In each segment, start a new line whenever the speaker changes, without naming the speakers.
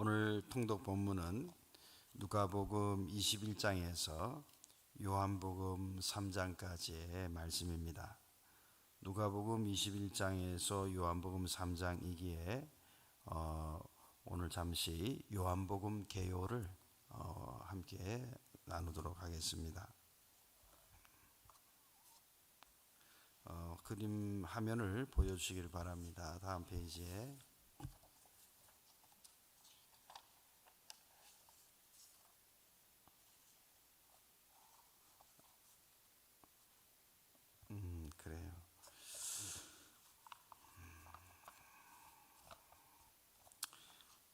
오늘 통독 본문은 누가복음 21장에서 요한복음 3장까지의 말씀입니다. 누가복음 21장에서 요한복음 3장이기에 오늘 잠시 요한복음 개요를 함께 나누도록 하겠습니다. 그림 화면을 보여주시길 바랍니다. 다음 페이지에 그래요.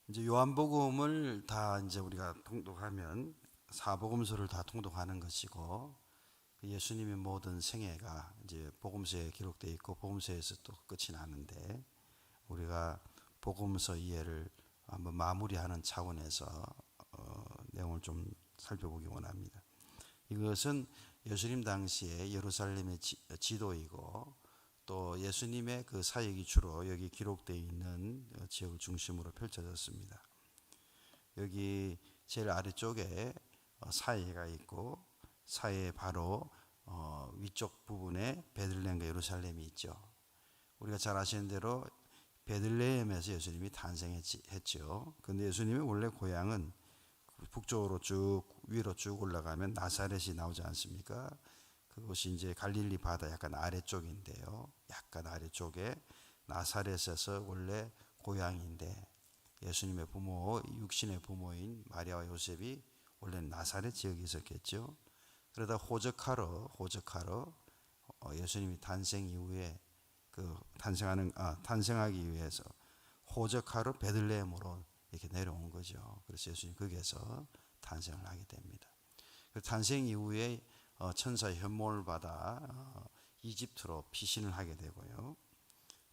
이제 요한복음을 다 이제 우리가 통독하면 사복음서를 다 통독하는 것이고, 예수님의 모든 생애가 이제 복음서에 기록되어 있고 복음서에서 또 끝이 나는데, 우리가 복음서 이해를 한번 마무리하는 차원에서 내용을 좀 살펴보기 원합니다. 이것은 예수님 당시에 예루살렘의 지도이고 또 예수님의 그 사역이 주로 여기 기록되어 있는 지역을 중심으로 펼쳐졌습니다. 여기 제일 아래쪽에 사해가 있고 사해 바로 위쪽 부분에 베들레헴과 예루살렘이 있죠. 우리가 잘 아시는 대로 베들레헴에서 예수님이 탄생했죠. 그런데 예수님의 원래 고향은 북쪽으로 쭉 위로 쭉 올라가면 나사렛이 나오지 않습니까? 그곳이 이제 갈릴리 바다 약간 아래쪽인데요. 약간 아래쪽에 나사렛에서 원래 고향인데, 예수님의 부모, 육신의 부모인 마리아와 요셉이 원래 나사렛 지역에 있었겠죠. 그러다 호적하러 예수님이 탄생 이후에 탄생하기 위해서 호적하러 베들레헴으로 이렇게 내려온 거죠. 그래서 예수님 거기에서 탄생을 하게 됩니다. 탄생 이후에 천사의 현모를 받아 이집트로 피신을 하게 되고요.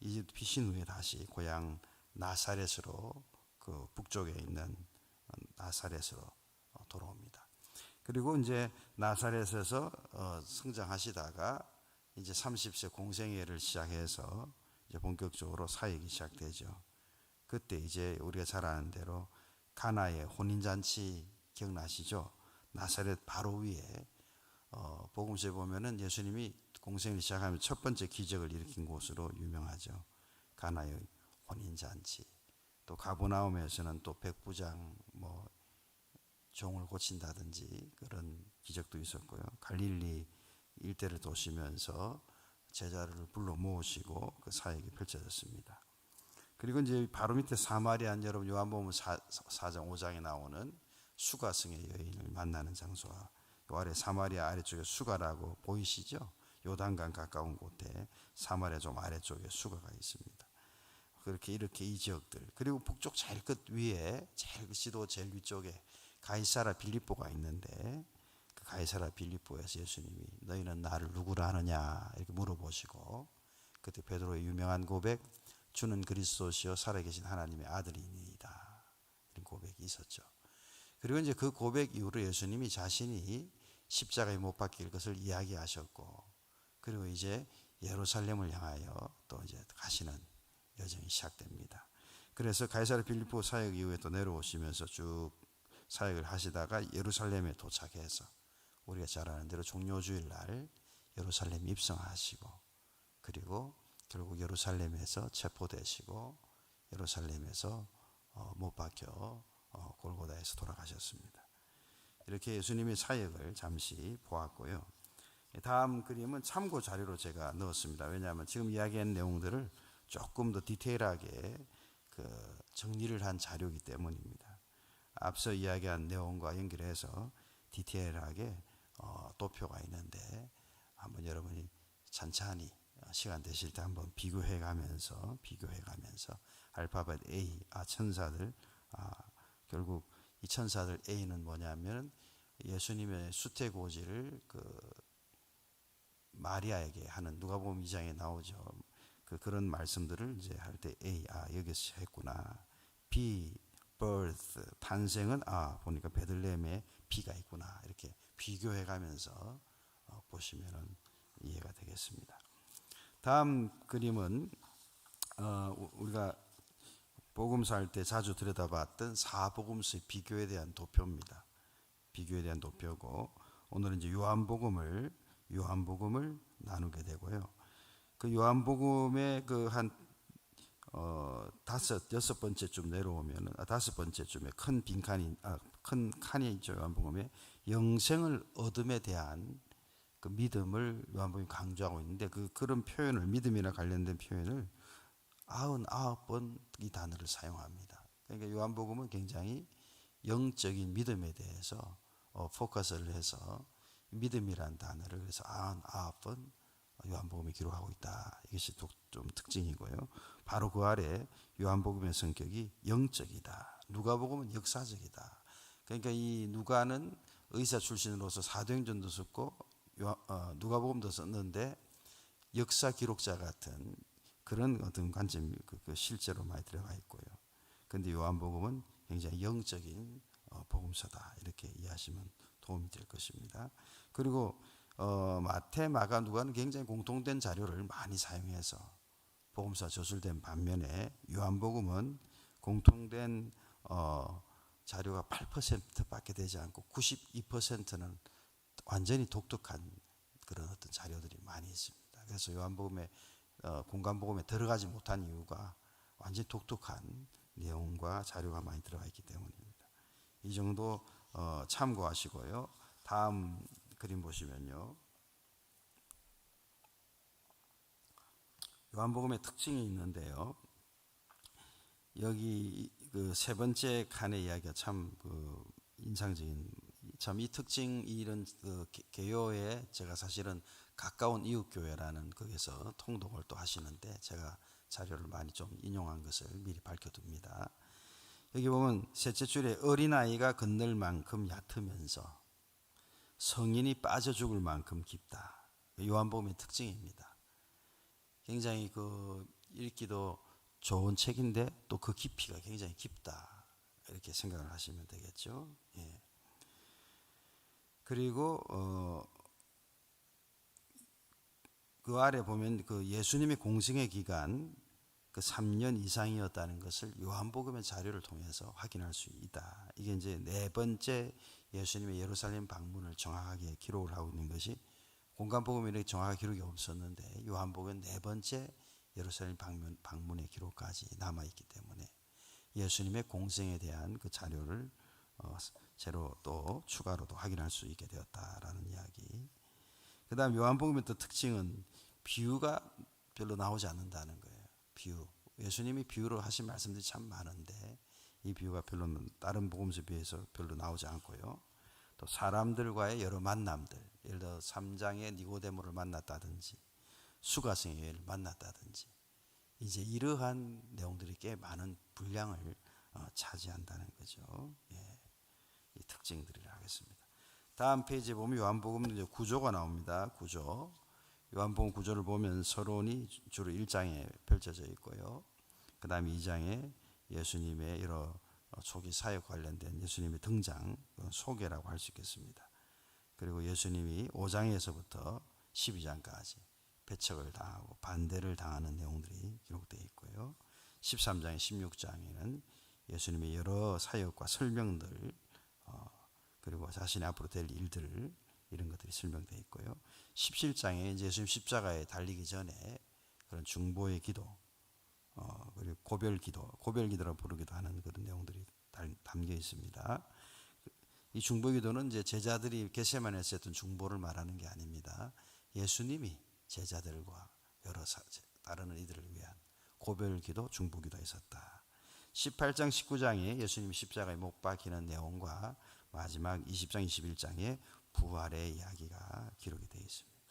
이집트 피신 후에 다시 고향 나사렛으로, 그 북쪽에 있는 나사렛으로 돌아옵니다. 그리고 이제 나사렛에서 성장하시다가 이제 30세 공생애를 시작해서 이제 본격적으로 사역이 시작되죠. 그때 이제 우리가 잘 아는 대로 가나의 혼인잔치 기억나시죠? 나사렛 바로 위에 복음서에 보면은 예수님이 공생을 시작하면 첫 번째 기적을 일으킨 곳으로 유명하죠. 가나의 혼인잔치. 또 가버나움에서는 또 백부장 종을 고친다든지 그런 기적도 있었고요. 갈릴리 일대를 도시면서 제자를 불러 모으시고 그 사역이 펼쳐졌습니다. 그리고 이제 바로 밑에 사마리아, 여러분 요한복음 4장 5장에 나오는 수가성의 여인을 만나는 장소와 요 아래 사마리아 아래쪽에 수가라고 보이시죠? 요단강 가까운 곳에 사마리아 좀 아래쪽에 수가가 있습니다. 그렇게 이렇게 이 지역들, 그리고 북쪽 제일 끝 위에 시도 제일 위쪽에 가이사라 빌립보가 있는데, 그 가이사라 빌립보에서 예수님이 너희는 나를 누구라 하느냐 이렇게 물어보시고, 그때 베드로의 유명한 고백, 주는 그리스도시요 살아계신 하나님의 아들이니이다, 이런 고백이 있었죠. 그리고 이제 그 고백 이후로 예수님이 자신이 십자가에 못 박힐 것을 이야기하셨고, 그리고 이제 예루살렘을 향하여 또 이제 가시는 여정이 시작됩니다. 그래서 가이사랴 빌립보 사역 이후에 또 내려오시면서 쭉 사역을 하시다가 예루살렘에 도착해서 우리가 잘 아는 대로 종료주일 날 예루살렘 입성하시고, 그리고 결국 예루살렘에서 체포되시고 예루살렘에서 못 박혀 골고다에서 돌아가셨습니다. 이렇게 예수님의 사역을 잠시 보았고요. 다음 그림은 참고 자료로 제가 넣었습니다. 왜냐하면 지금 이야기한 내용들을 조금 더 디테일하게 정리를 한 자료이기 때문입니다. 앞서 이야기한 내용과 연결해서 디테일하게 도표가 있는데, 한번 여러분이 찬찬히 시간 되실 때 한번 비교해 가면서 알파벳 A, 천사들, 결국 이 천사들 A는 뭐냐면 예수님의 수태고지를 마리아에게 하는 누가복음 2장에 나오죠. 그런 말씀들을 이제 할 때 A, 여기서 했구나. B, birth, 탄생은 보니까 베들레헴에 B가 있구나. 이렇게 비교해 가면서 보시면 이해가 되겠습니다. 다음 그림은 우리가 복음서 할 때 자주 들여다봤던 사복음서의 비교에 대한 도표입니다. 비교에 대한 도표고, 오늘은 이제 요한복음을 나누게 되고요. 그 요한복음의 그 한 여섯 번째쯤 내려오면, 다섯 번째쯤에 큰 칸이 있죠. 요한복음에 영생을 얻음에 대한 그 믿음을 요한복음이 강조하고 있는데, 그런 표현을, 믿음이나 관련된 표현을 99번 이 단어를 사용합니다. 그러니까 요한복음은 굉장히 영적인 믿음에 대해서 포커스를 해서 믿음이라는 단어를 그래서 99번 요한복음에 기록하고 있다. 이것이 좀 특징이고요. 바로 그 아래 요한복음의 성격이 영적이다. 누가복음은 역사적이다. 그러니까 이 누가는 의사 출신으로서 사도행전도 썼고 누가복음도 썼는데 역사 기록자 같은 그런 어떤 관점이 실제로 많이 들어가 있고요. 그런데 요한복음은 굉장히 영적인 복음서다. 이렇게 이해하시면 도움이 될 것입니다. 그리고 마태, 마가, 누가는 굉장히 공통된 자료를 많이 사용해서 복음서 저술된 반면에 요한복음은 공통된 자료가 8%밖에 되지 않고 92%는 완전히 독특한 그런 어떤 자료들이 많이 있습니다. 그래서 요한복음의 공간복음에 들어가지 못한 이유가 완전히 독특한 내용과 자료가 많이 들어가 있기 때문입니다. 이 정도 참고하시고요. 다음 그림 보시면요. 요한복음의 특징이 있는데요. 여기 그 세 번째 칸의 이야기가 참 인상적인, 참 이 특징, 이런 개요에 제가 사실은 가까운 이웃교회라는 거기서 통독을 또 하시는데 제가 자료를 많이 좀 인용한 것을 미리 밝혀둡니다. 여기 보면 셋째 줄에 어린아이가 건널 만큼 얕으면서 성인이 빠져 죽을 만큼 깊다. 요한복음의 특징입니다. 굉장히 읽기도 좋은 책인데 또 그 깊이가 굉장히 깊다. 이렇게 생각을 하시면 되겠죠. 예. 그리고 그 아래 보면 예수님의 공생의 기간 3년 이상이었다는 것을 요한복음의 자료를 통해서 확인할 수 있다. 이게 이제 네 번째 예수님의 예루살렘 방문을 정확하게 기록을 하고 있는 것이, 공간복음에 이렇게 정확한 기록이 없었는데 요한복음은 네 번째 예루살렘 방문의 기록까지 남아있기 때문에 예수님의 공생에 대한 그 자료를 새로 또 추가로도 확인할 수 있게 되었다라는 이야기. 그 다음 요한복음의 또 특징은 비유가 별로 나오지 않는다는 거예요. 비유. 예수님이 비유로 하신 말씀들이 참 많은데 이 비유가 별로 다른 복음서에 비해서 별로 나오지 않고요. 또 사람들과의 여러 만남들, 예를 들어 3장에 니고데모를 만났다든지 수가성을 만났다든지, 이제 이러한 내용들이 꽤 많은 분량을 차지한다는 거죠. 예, 이 특징들을 하겠습니다. 다음 페이지에 보면 요한복음 이제 구조가 나옵니다. 구조. 요한복음 구조를 보면 서론이 주로 1장에 펼쳐져 있고요. 그 다음에 2장에 예수님의 여러 초기 사역 관련된 예수님의 등장, 소개라고 할 수 있겠습니다. 그리고 예수님이 5장에서부터 12장까지 배척을 당하고 반대를 당하는 내용들이 기록되어 있고요. 13장에 16장에는 예수님의 여러 사역과 설명들, 그리고 자신의 앞으로 될 일들, 이런 것들이 설명되어 있고요. 17장에 예수님 십자가에 달리기 전에 그런 중보의 기도, 그리고 고별기도라고 부르기도 하는 그런 내용들이 담겨 있습니다. 이 중보기도는 이제 제자들이 겟세마네에서 했던 중보를 말하는 게 아닙니다. 예수님이 제자들과 여러 다른 이들을 위한 고별기도, 중보기도가 있었다. 18장, 19장에 예수님이 십자가에 못 박히는 내용과 마지막 20장, 21장에 부활의 이야기가 기록이 되어 있습니다.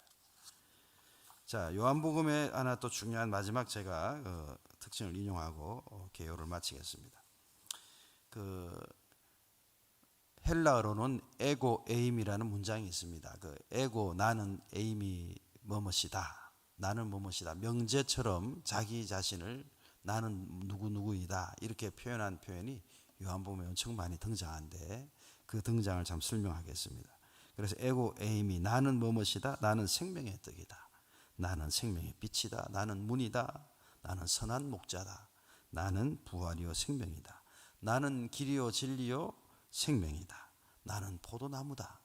자, 요한복음의 하나 또 중요한 마지막 제가 특징을 인용하고 개요를 마치겠습니다. 헬라어로는 에고 에임이라는 문장이 있습니다. 에고, 나는, 에임이 뭐뭇이다. 나는 뭐뭇이다. 명제처럼 자기 자신을 나는 누구누구이다. 이렇게 표현한 표현이 요한복음에 엄청 많이 등장하는데 그 등장을 참 설명하겠습니다. 그래서 에고 에임이 나는 뭐뭇이다. 나는 생명의 떡이다. 나는 생명의 빛이다. 나는 문이다. 나는 선한 목자다. 나는 부활이요 생명이다. 나는 길이요 진리요 생명이다. 나는 포도나무다.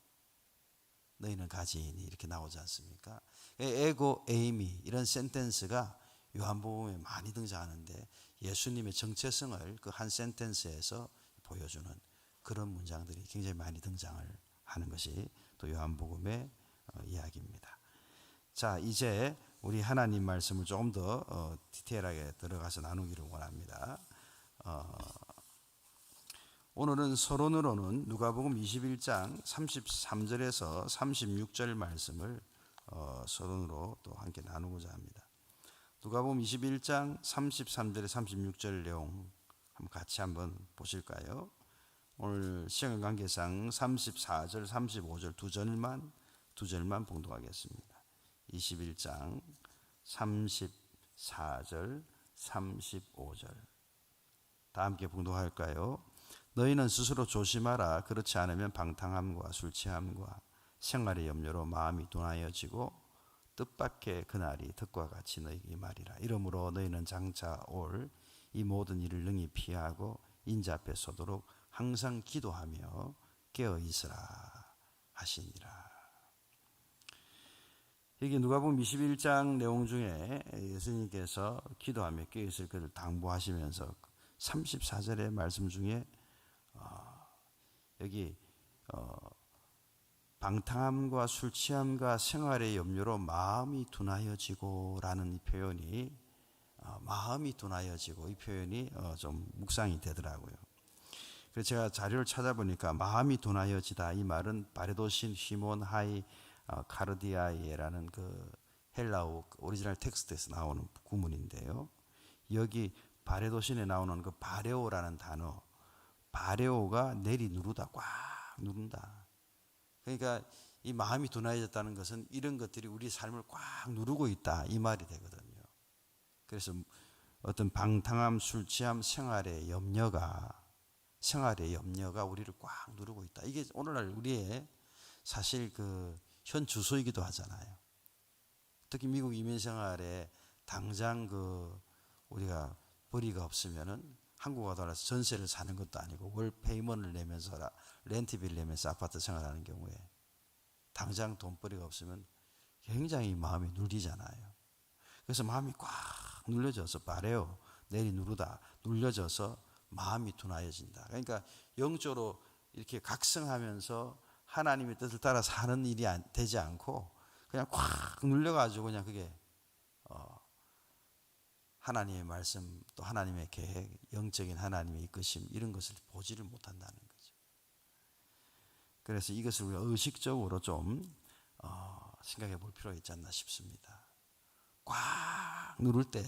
너희는 가지이니 이렇게 나오지 않습니까? 에고 에이미 이런 센텐스가 요한복음에 많이 등장하는데 예수님의 정체성을 그 한 센텐스에서 보여주는 그런 문장들이 굉장히 많이 등장을 하는 것이 또 요한복음의 이야기입니다. 자, 이제 우리 하나님 말씀을 조금 더 디테일하게 들어가서 나누기를 원합니다. 오늘은 서론으로는 누가복음 21장 33절에서 36절 말씀을 서론으로 또 함께 나누고자 합니다. 누가복음 21장 33절에 36절 내용 같이 한번 보실까요? 오늘 시간 관계상 34절, 35절 두 절만 봉독하겠습니다. 21장 34절, 35절 다 함께 봉독할까요? 너희는 스스로 조심하라. 그렇지 않으면 방탕함과 술 취함과 생활의 염려로 마음이 둔하여지고 뜻밖의 그날이 덕과 같이 너희에게 임하리라. 이러므로 너희는 장차 올 이 모든 일을 능히 피하고 인자 앞에 서도록 항상 기도하며 깨어 있으라 하시니라. 여기 누가복음 21장 내용 중에 예수님께서 기도하며 깨어 있을 것을 당부하시면서 34절의 말씀 중에 여기 방탕함과 술 취함과 생활의 염려로 마음이 둔하여지고 라는 이 표현이 마음이 둔하여지고 이 표현이 좀 묵상이 되더라고요. 그래서 제가 자료를 찾아보니까 마음이 둔하여지다 이 말은 바레도신 시몬 하이 카르디아이라는 그 헬라어 오리지널 텍스트에서 나오는 구문인데요. 여기 바레도신에 나오는 그 바레오라는 단어, 바레오가 내리 누르다, 꽉 누른다. 그러니까 이 마음이 둔하여졌다는 것은 이런 것들이 우리 삶을 꽉 누르고 있다 이 말이 되거든요. 그래서 어떤 방탕함, 술 취함, 생활의 염려가 우리를 꽉 누르고 있다. 이게 오늘날 우리의 사실 그 현 주소이기도 하잖아요. 특히 미국 이민 생활에 당장 그 우리가 벌이가 없으면은 한국 와서 전세를 사는 것도 아니고 월 페이먼을 내면서 렌트비를 내면서 아파트 생활하는 경우에 당장 돈벌이가 없으면 굉장히 마음이 눌리잖아요. 그래서 마음이 꽉 눌려져서 바래요. 내리 누르다 눌려져서 마음이 둔하여진다. 그러니까 영적으로 이렇게 각성하면서 하나님의 뜻을 따라 사는 일이 되지 않고 그냥 꽉 눌려가지고 그냥 그게 하나님의 말씀 또 하나님의 계획, 영적인 하나님의 이끄심 이런 것을 보지를 못한다는 거죠. 그래서 이것을 우리가 의식적으로 좀 생각해 볼 필요가 있지 않나 싶습니다. 꽉 누를 때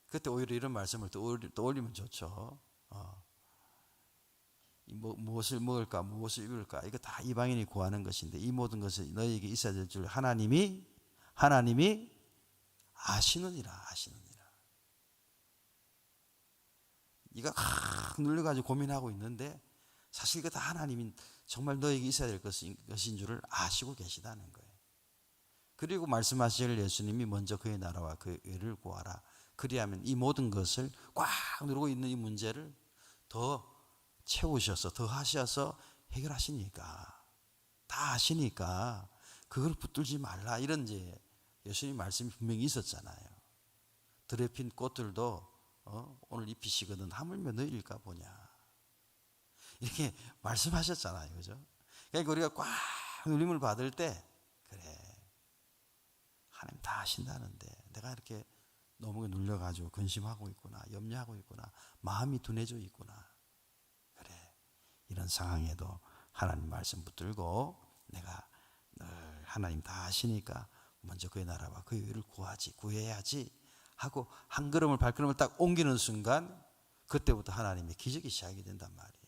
그때 오히려 이런 말씀을 떠올리면 좋죠. 무엇을 먹을까 무엇을 입을까 이거 다 이방인이 구하는 것인데 이 모든 것이 너희에게 있어야 될 줄 하나님이 아시느니라. 네가 눌려가지고 고민하고 있는데 사실 이거 다 하나님이 정말 너에게 있어야 될 것인 줄을 아시고 계시다는 거예요. 그리고 말씀하실 예수님이 먼저 그의 나라와 그의 의를 구하라. 그리하면 이 모든 것을 꽉 누르고 있는 이 문제를 더 채우셔서 더 하셔서 해결하시니까 다 아시니까 그걸 붙들지 말라. 이런 이제 예수님 말씀이 분명히 있었잖아요. 들에 핀 꽃들도 오늘 잎이시거든 하물며 너희일까 보냐 이렇게 말씀하셨잖아요. 그죠? 그러니까 우리가 꽉 눌림을 받을 때 그래 하나님 다 아신다는데 내가 이렇게 너무 눌려가지고 근심하고 있구나 염려하고 있구나 마음이 둔해져 있구나 그래 이런 상황에도 하나님 말씀 붙들고 내가 늘 하나님 다 아시니까 먼저 그의 나라와 그의 의를 구해야지 하고 한 걸음을 발걸음을 딱 옮기는 순간 그때부터 하나님의 기적이 시작이 된단 말이에요.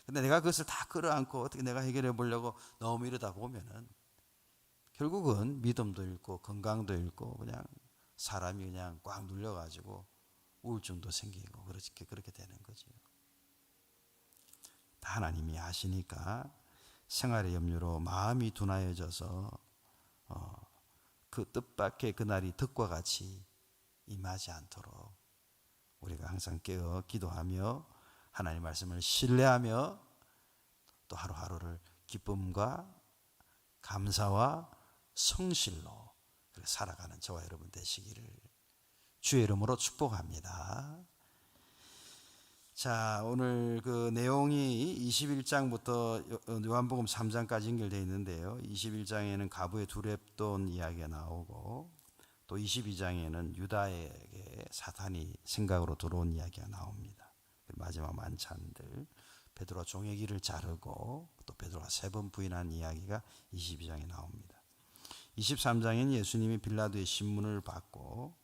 근데 내가 그것을 다 끌어안고 어떻게 내가 해결해 보려고 너무 이러다 보면은 결국은 믿음도 잃고 건강도 잃고 그냥 사람이 그냥 꽉 눌려가지고 우울증도 생기고 그렇게 되는 거죠. 다 하나님이 아시니까 생활의 염려로 마음이 둔하여져서 그 뜻밖의 그날이 덕과 같이 임하지 않도록 우리가 항상 깨어 기도하며 하나님 말씀을 신뢰하며 또 하루하루를 기쁨과 감사와 성실로 살아가는 저와 여러분 되시기를 주의 이름으로 축복합니다. 자, 오늘 그 내용이 21장부터 요한복음 3장까지 연결되어 있는데요. 21장에는 가부의 두렙돈 이야기가 나오고 또 22장에는 유다에게 사탄이 생각으로 들어온 이야기가 나옵니다. 마지막 만찬들, 베드로가 종의 귀를 자르고 또 베드로가 3번 부인한 이야기가 22장에 나옵니다. 23장에는 예수님이 빌라도의 신문을 받고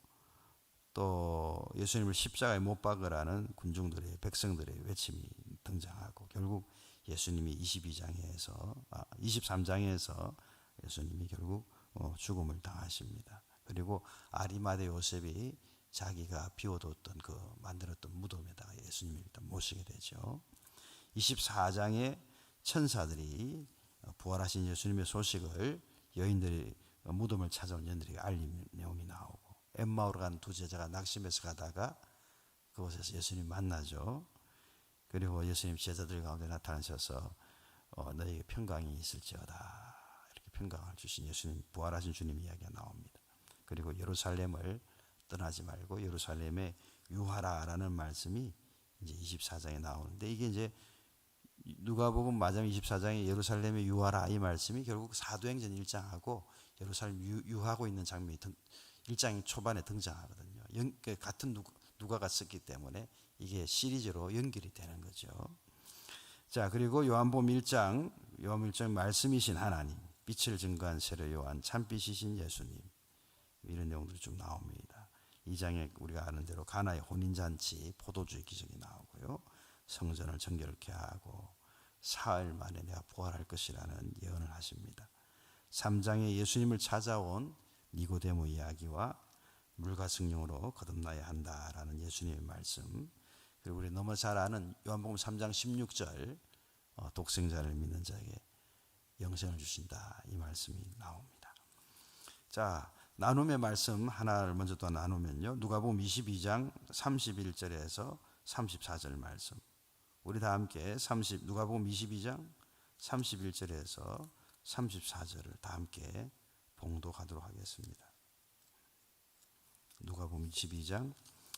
또 예수님을 십자가에 못 박으라는 군중들의 백성들의 외침이 등장하고 결국 예수님이 23장에서 예수님이 결국 죽음을 당하십니다. 그리고 아리마대 요셉이 자기가 비워뒀던 만들었던 무덤에다가 예수님을 일단 모시게 되죠. 24장에 천사들이 부활하신 예수님의 소식을 여인들이 무덤을 찾아온 여인들에게 알린 내용이 나오고 엠마오로 간 두 제자가 낙심해서 가다가 그곳에서 예수님 만나죠. 그리고 예수님 제자들 가운데 나타나셔서 너에게 평강이 있을지어다 이렇게 평강을 주신 예수님, 부활하신 주님 이야기가 나옵니다. 그리고 예루살렘을 떠나지 말고 예루살렘에 유하라라는 말씀이 이제 24장에 나오는데 이게 이제 누가복음 마지막 24장에 예루살렘에 유하라 이 말씀이 결국 사도행전 1장하고 예루살렘 유하고 있는 장면이 1장 초반에 등장하거든요. 같은 누가가 썼기 때문에 이게 시리즈로 연결이 되는 거죠. 자, 그리고 요한복음 1장 말씀이신 하나님, 빛을 증거한 세례 요한, 참빛이신 예수님 이런 내용들이 좀 나옵니다. 2장에 우리가 아는 대로 가나의 혼인잔치, 포도주의 기적이 나오고요. 성전을 정결케 하고 사흘 만에 내가 부활할 것이라는 예언을 하십니다. 3장에 예수님을 찾아온 니고데모 이야기와 물과 성령으로 거듭나야 한다라는 예수님의 말씀, 그리고 우리 너무 잘 아는 요한복음 3장 16절 독생자를 믿는 자에게 영생을 주신다 이 말씀이 나옵니다. 자, 나눔의 말씀 하나를 먼저 또 나누면요, 누가복음 22장 31절에서 34절 말씀, 우리 다 함께 누가복음 22장 31절에서 34절을 다 함께 봉독하도록 하겠습니다. 누가복음 22장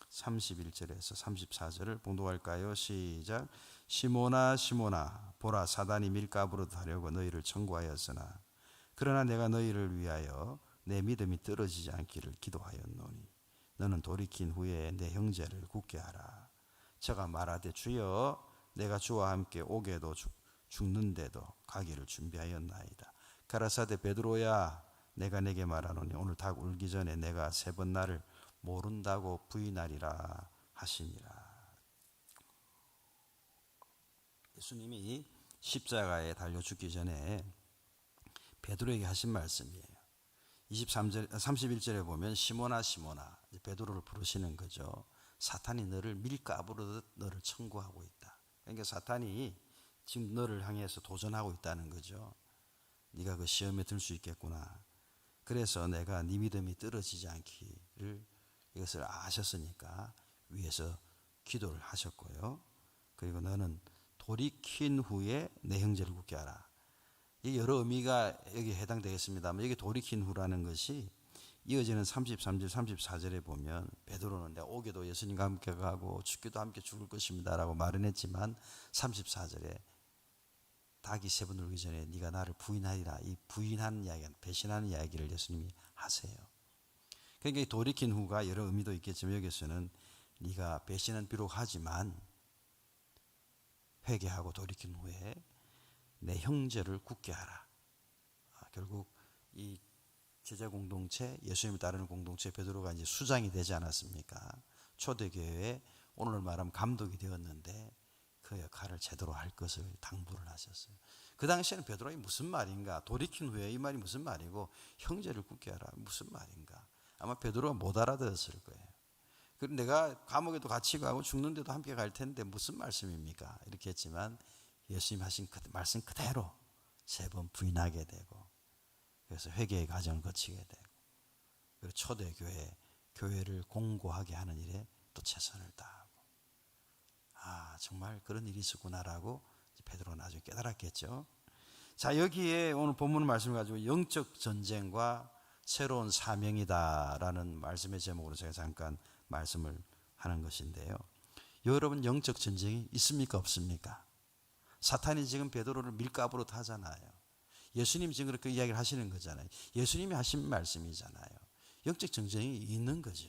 31절에서 34절을 봉독할까요? 시작. 시몬아 시몬아 보라 사단이 밀가부로 하려고 너희를 청구하였으나 그러나 내가 너희를 위하여 내 믿음이 떨어지지 않기를 기도하였노니 너는 돌이킨 후에 내 형제를 굳게 하라. 저가 말하되 주여 내가 주와 함께 오게도 죽는데도 가기를 준비하였나이다. 가라사대 베드로야 내가 내게 말하노니 오늘 닭 울기 전에 내가 3번 나를 모른다고 부인하리라 하시니라. 예수님이 십자가에 달려 죽기 전에 베드로에게 하신 말씀이에요. 31절에 보면 시몬아 시몬아 베드로를 부르시는 거죠. 사탄이 너를 밀가부르듯 너를 청구하고 있다. 그러니까 사탄이 지금 너를 향해서 도전하고 있다는 거죠. 네가 그 시험에 들 수 있겠구나. 그래서 내가 네 믿음이 떨어지지 않기를 이것을 아셨으니까 위에서 기도를 하셨고요. 그리고 너는 돌이킨 후에 내 형제를 굳게 하라. 이 여러 의미가 여기에 해당되겠습니다만 여기 돌이킨 후라는 것이 이어지는 33절 34절에 보면 베드로는 내가 오게도 예수님과 함께 가고 죽기도 함께 죽을 것입니다 라고 말은 했지만 34절에 닭이 3번 울기 전에 네가 나를 부인하리라, 이 부인하는 이야기, 배신하는 이야기를 예수님이 하세요. 그러니까 돌이킨 후가 여러 의미도 있겠지만 여기서는 네가 배신은 비록 하지만 회개하고 돌이킨 후에 내 형제를 굳게 하라. 결국 이 제자 공동체, 예수님을 따르는 공동체 베드로가 이제 수장이 되지 않았습니까? 초대교회에 오늘 말하면 감독이 되었는데 그 역할을 제대로 할 것을 당부를 하셨어요. 그 당시에는 베드로가 무슨 말인가, 돌이킨 후에 이 말이 무슨 말이고 형제를 굳게 하라 무슨 말인가, 아마 베드로가 못 알아들었을 거예요. 그리고 내가 감옥에도 같이 가고 죽는데도 함께 갈 텐데 무슨 말씀입니까? 이렇게 했지만 예수님 하신 그 말씀 그대로 3번 부인하게 되고 그래서 회개의 과정을 거치게 되고 그리고 초대교회, 교회를 공고하게 하는 일에 또 최선을 다하고. 정말 그런 일이 있었구나라고 베드로가 나중에 깨달았겠죠. 자, 여기에 오늘 본문 말씀을 가지고 영적 전쟁과 새로운 사명이다라는 말씀의 제목으로 제가 잠깐 말씀을 하는 것인데요. 여러분, 영적 전쟁이 있습니까 없습니까? 사탄이 지금 베드로를 밀가부로 타잖아요. 예수님이 지금 그렇게 이야기를 하시는 거잖아요. 예수님이 하신 말씀이잖아요. 영적 전쟁이 있는 거죠.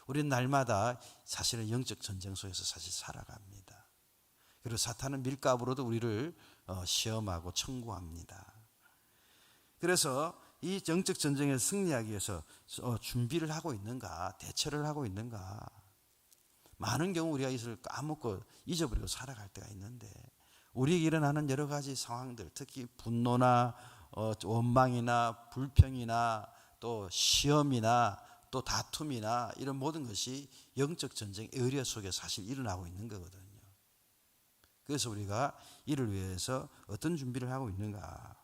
우리는 날마다 사실은 영적 전쟁 속에서 사실 살아갑니다. 그리고 사탄은 밀가부로도 우리를 시험하고 청구합니다. 그래서 이 영적 전쟁에 승리하기 위해서 준비를 하고 있는가, 대처를 하고 있는가. 많은 경우 우리가 이것을 까먹고 잊어버리고 살아갈 때가 있는데, 우리에게 일어나는 여러 가지 상황들, 특히 분노나 원망이나 불평이나 또 시험이나 또 다툼이나 이런 모든 것이 영적 전쟁의 의뢰 속에 사실 일어나고 있는 거거든요. 그래서 우리가 이를 위해서 어떤 준비를 하고 있는가.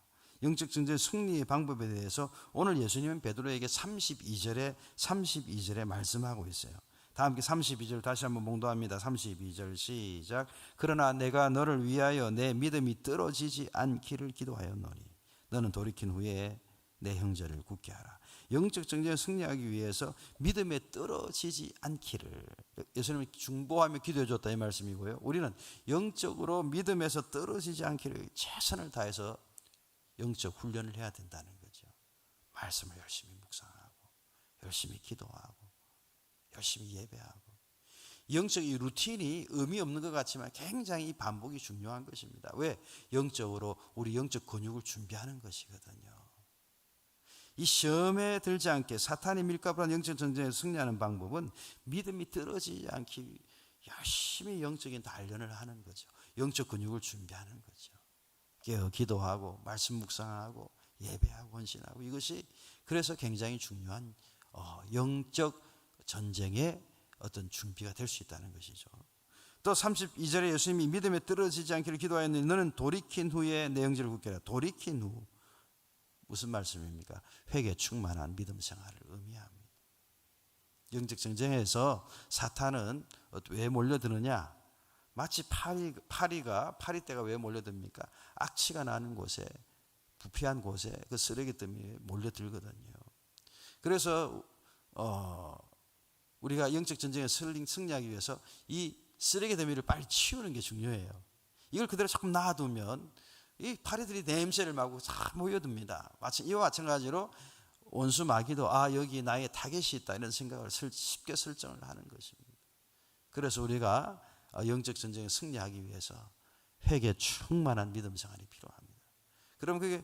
영적 전쟁 승리의 방법에 대해서 오늘 예수님은 베드로에게 32절에 말씀하고 있어요. 다 함께 32절 다시 한번 봉독합니다. 32절 시작. 그러나 내가 너를 위하여 내 믿음이 떨어지지 않기를 기도하였노니 너는 돌이킨 후에 내 형제를 굳게 하라. 영적 전쟁에 승리하기 위해서 믿음에 떨어지지 않기를 예수님이 중보하며 기도해 줬다 이 말씀이고요. 우리는 영적으로 믿음에서 떨어지지 않기를 최선을 다해서 영적 훈련을 해야 된다는 거죠. 말씀을 열심히 묵상하고 열심히 기도하고 열심히 예배하고. 영적 이 루틴이 의미 없는 것 같지만 굉장히 반복이 중요한 것입니다. 왜? 영적으로 우리 영적 근육을 준비하는 것이거든요. 이 시험에 들지 않게 사탄이 밀가부란 영적 전쟁에 승리하는 방법은 믿음이 떨어지지 않기 열심히 영적인 단련을 하는 거죠. 영적 근육을 준비하는 거죠. 깨어 기도하고 말씀 묵상하고 예배하고 헌신하고, 이것이 그래서 굉장히 중요한 영적 전쟁의 어떤 준비가 될 수 있다는 것이죠. 또 32절에 예수님이 믿음에 떨어지지 않기를 기도하였느니 너는 돌이킨 후에 내 형제를 굳게 하라. 돌이킨 후 무슨 말씀입니까? 회개에 충만한 믿음 생활을 의미합니다. 영적 전쟁에서 사탄은 왜 몰려드느냐? 마치 파리떼가 왜 몰려듭니까? 악취가 나는 곳에, 부패한 곳에 그 쓰레기 때문에 몰려들거든요. 그래서 우리가 영적 전쟁에 승리하기 위해서 이 쓰레기 더미를 빨리 치우는 게 중요해요. 이걸 그대로 조금 놔두면 이 파리들이 냄새를 맡고 다 모여듭니다. 이와 마찬가지로 원수 마귀도 여기 나의 타겟이 있다 이런 생각을 쉽게 설정을 하는 것입니다. 그래서 우리가 영적 전쟁에 승리하기 위해서 회개에 충만한 믿음 생활이 필요합니다. 그럼 그게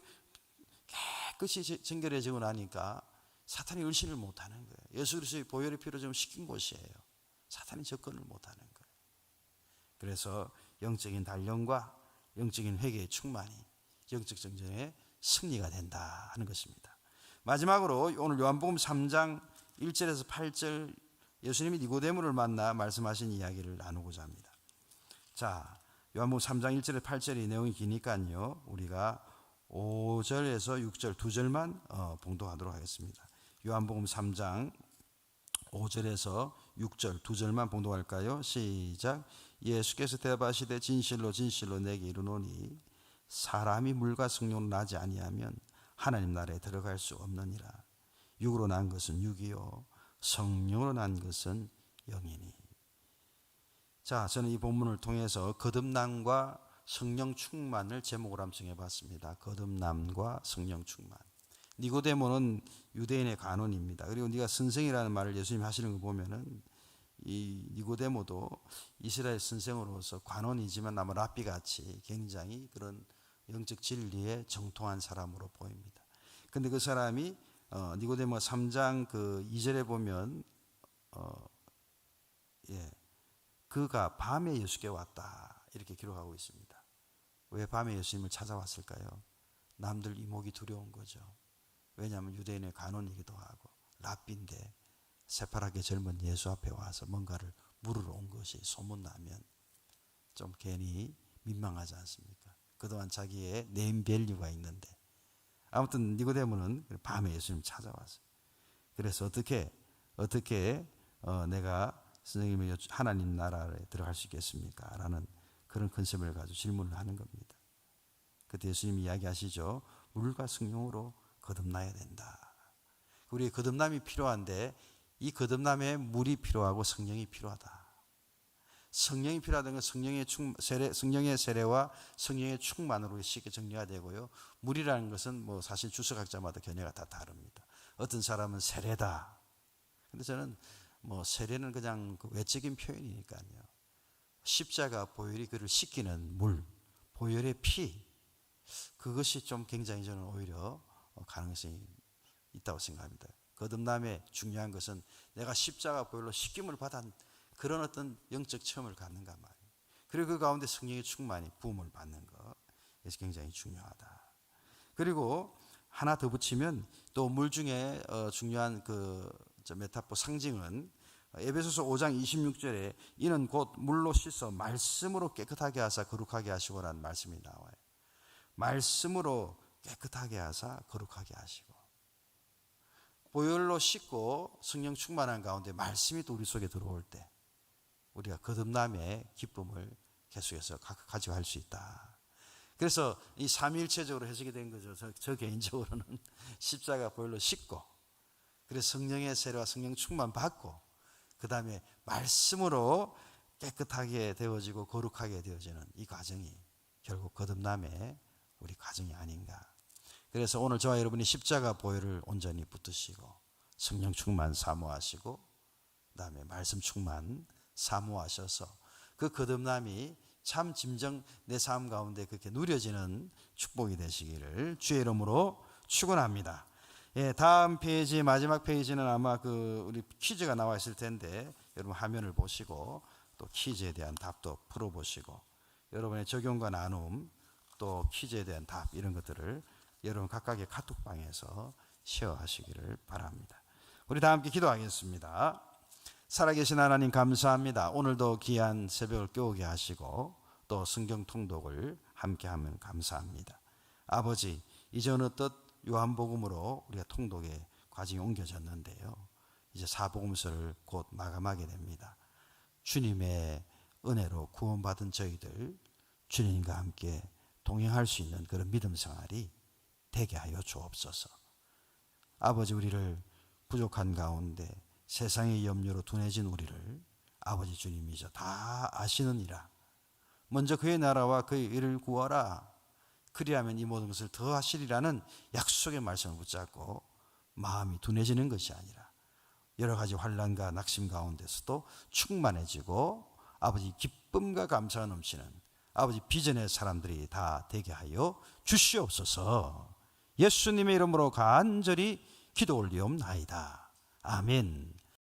깨끗이 정결해지고 나니까 사탄이 을신을 못하는 거예요. 예수 그리스도의 보혈의 피로 좀 시킨 곳이에요. 사탄이 접근을 못하는 거예요. 그래서 영적인 단련과 영적인 회개의 충만이 영적 전쟁의 승리가 된다 하는 것입니다. 마지막으로 오늘 요한복음 3장 1절에서 8절 예수님이 니고데모를 만나 말씀하신 이야기를 나누고자 합니다. 자, 요한복음 3장 1절에서 8절이 내용이 기니까요, 우리가 5절에서 6절 두 절만 봉독하도록 하겠습니다. 요한복음 3장 5절에서 6절 두 절만 봉독할까요? 시작. 예수께서 대답하시되 진실로 진실로 내게 이르노니 사람이 물과 성령으로 나지 아니하면 하나님 나라에 들어갈 수 없느니라. 육으로 난 것은 육이요 성령으로 난 것은 영이니. 자, 저는 이 본문을 통해서 거듭남과 성령 충만을 제목으로 한번 정해봤습니다. 거듭남과 성령 충만. 니고데모는 유대인의 관원입니다. 그리고 네가 선생이라는 말을 예수님이 하시는 거 보면은 이 니고데모도 이스라엘 선생으로서 관원이지만 아마 랍비 같이 굉장히 그런 영적 진리에 정통한 사람으로 보입니다. 근데 그 사람이 니고데모 3장 그 2절에 보면 그가 밤에 예수께 왔다 이렇게 기록하고 있습니다. 왜 밤에 예수님을 찾아왔을까요? 남들 이목이 두려운 거죠. 왜냐하면 유대인의 관원이기도 하고 랍비인데 새파랗게 젊은 예수 앞에 와서 뭔가를 물으러 온 것이 소문나면 좀 괜히 민망하지 않습니까? 그동안 자기의 네임밸류가 있는데. 아무튼 니고데모는 밤에 예수님을 찾아왔어요. 그래서 어떻게 내가 선생님이 하나님 나라에 들어갈 수 있겠습니까? 라는 그런 컨셉을 가지고 질문을 하는 겁니다. 그때 예수님이 이야기하시죠. 물과 성령으로 거듭나야 된다. 우리의 거듭남이 필요한데 이 거듭남에 물이 필요하고 성령이 필요하다. 성령이 필요하다는 건 성령의 세례와 성령의 충만으로 쉽게 정리가 되고요. 물이라는 것은 뭐 사실 주석학자마다 견해가 다 다릅니다. 어떤 사람은 세례다. 근데 저는 뭐 세례는 그냥 그 외적인 표현이니까요. 십자가 보혈이 그를 씻기는 물, 보혈의 피, 그것이 좀 굉장히 저는 오히려 가능성이 있다고 생각합니다. 거듭남의 중요한 것은 내가 십자가 보혈로 씻김을 받은 그런 어떤 영적 체험을 갖는가 말이에요. 그리고 그 가운데 성령의 충만이 부음을 받는 것, 그래서 굉장히 중요하다. 그리고 하나 더 붙이면 또 물 중에 중요한 그 메타포 상징은 에베소서 5장 26절에 이는 곧 물로 씻어 말씀으로 깨끗하게 하사 거룩하게 하시고라는 말씀이 나와요. 말씀으로 깨끗하게 하사 거룩하게 하시고, 보혈로 씻고 성령 충만한 가운데 말씀이 또 우리 속에 들어올 때 우리가 거듭남의 기쁨을 계속해서 가지고 할 수 있다. 그래서 이 삼위일체적으로 해석이 된 거죠. 저 개인적으로는 십자가 보혈로 씻고, 그래서 성령의 세례와 성령 충만 받고, 그 다음에 말씀으로 깨끗하게 되어지고 거룩하게 되어지는 이 과정이 결국 거듭남의 우리 과정이 아닌가. 그래서 오늘 저와 여러분이 십자가 보혈을 온전히 붙드시고 성령 충만 사모하시고 그 다음에 말씀 충만 사모하셔서 그 거듭남이 참 진정 내 삶 가운데 그렇게 누려지는 축복이 되시기를 주의 이름으로 축원합니다. 예, 다음 페이지, 마지막 페이지는 아마 우리 퀴즈가 나와 있을 텐데 여러분 화면을 보시고 또 퀴즈에 대한 답도 풀어보시고 여러분의 적용과 나눔 또 퀴즈에 대한 답 이런 것들을 여러분 각각의 카톡방에서 쉐어하시기를 바랍니다. 우리 다 함께 기도하겠습니다. 살아계신 하나님 감사합니다. 오늘도 귀한 새벽을 깨우게 하시고 또 성경 통독을 함께하면 감사합니다. 아버지, 이제 어느덧 요한복음으로 우리가 통독의 과정이 옮겨졌는데요. 이제 사복음서를 곧 마감하게 됩니다. 주님의 은혜로 구원받은 저희들 주님과 함께 동행할 수 있는 그런 믿음 생활이 되게 하여 주옵소서. 아버지, 우리를 부족한 가운데 세상의 염려로 둔해진 우리를 아버지 주님이 다 아시느니라. 먼저 그의 나라와 그의 의를 구하라. 그리하면 이 모든 것을 더 하시리라는 약속의 말씀을 붙잡고 마음이 둔해지는 것이 아니라 여러 가지 환난과 낙심 가운데서도 충만해지고 아버지 기쁨과 감사가 넘치는 아버지 비전의 사람들이 다 되게 하여 주시옵소서. 예수님의 이름으로 간절히 기도 올리옵나이다. 아멘.